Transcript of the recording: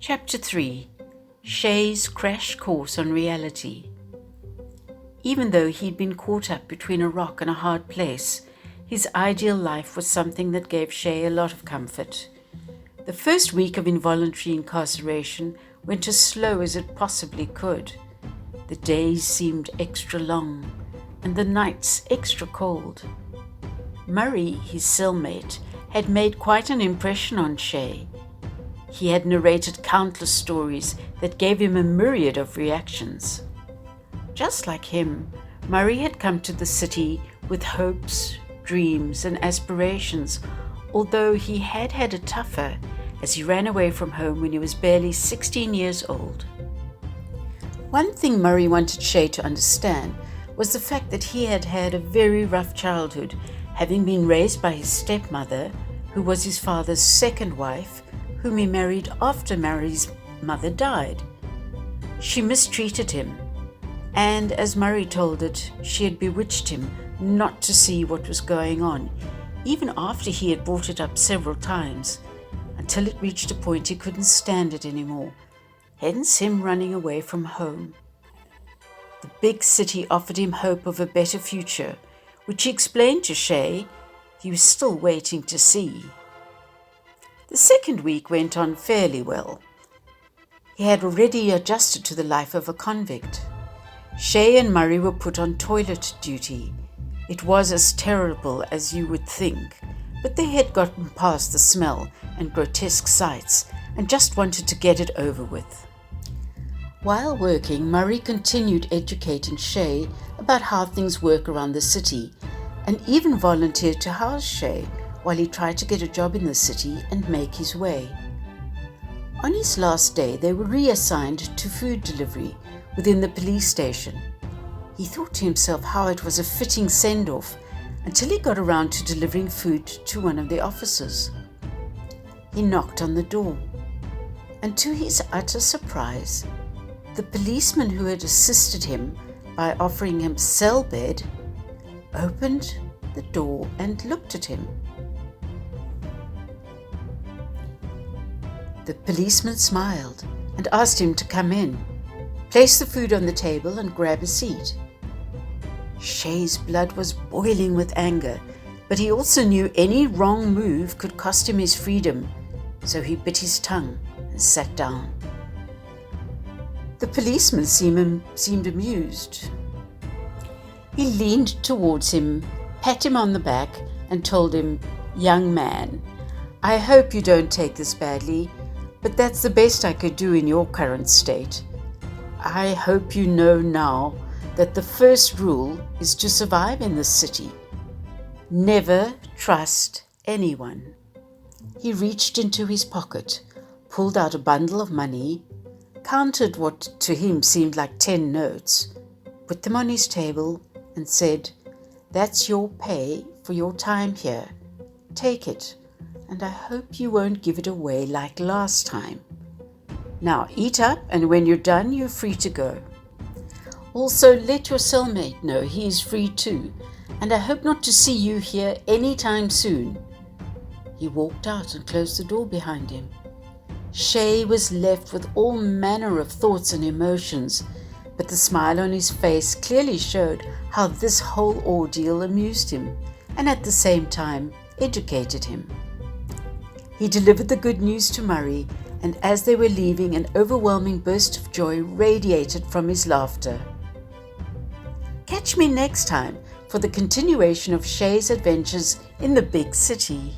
Chapter 3. Shei's Crash Course on Reality. Even though he'd been caught up between a rock and a hard place, his ideal life was something that gave Shei a lot of comfort. The first week of involuntary incarceration went as slow as it possibly could. The days seemed extra long, and the nights extra cold. Murray, his cellmate, had made quite an impression on Shei. He had narrated countless stories that gave him a myriad of reactions. Just like him, Murray had come to the city with hopes, dreams, and aspirations, although he had had it tougher as he ran away from home when he was barely 16 years old. One thing Murray wanted Shei to understand was the fact that he had had a very rough childhood, having been raised by his stepmother, who was his father's second wife, whom he married after Murray's mother died. She mistreated him, and as Murray told it, she had bewitched him not to see what was going on, even after he had brought it up several times, until it reached a point he couldn't stand it anymore, hence him running away from home. The big city offered him hope of a better future, which he explained to Shei he was still waiting to see. The second week went on fairly well. He had already adjusted to the life of a convict. Shei and Murray were put on toilet duty. It was as terrible as you would think, but they had gotten past the smell and grotesque sights and just wanted to get it over with. While working, Murray continued educating Shei about how things work around the city, and even volunteered to house Shei while he tried to get a job in the city and make his way. On his last day, they were reassigned to food delivery within the police station. He thought to himself how it was a fitting send-off until he got around to delivering food to one of the officers. He knocked on the door, and to his utter surprise, the policeman who had assisted him by offering him cell bed opened the door and looked at him. The policeman smiled and asked him to come in, place the food on the table and grab a seat. Shei's blood was boiling with anger, but he also knew any wrong move could cost him his freedom, so he bit his tongue and sat down. The policeman seemed amused. He leaned towards him, pat him on the back, and told him, "Young man, I hope you don't take this badly, but that's the best I could do in your current state. I hope you know now that the first rule is to survive in this city. Never trust anyone." He reached into his pocket, pulled out a bundle of money, counted what to him seemed like 10 notes, put them on his table, and said, "That's your pay for your time here. Take it, and I hope you won't give it away like last time. Now eat up, and when you're done, you're free to go. Also, let your cellmate know he is free too, and I hope not to see you here any time soon." He walked out and closed the door behind him. Shei was left with all manner of thoughts and emotions, but the smile on his face clearly showed how this whole ordeal amused him, and at the same time educated him. He delivered the good news to Murray, and as they were leaving, an overwhelming burst of joy radiated from his laughter. Catch me next time for the continuation of Shei's adventures in the big city.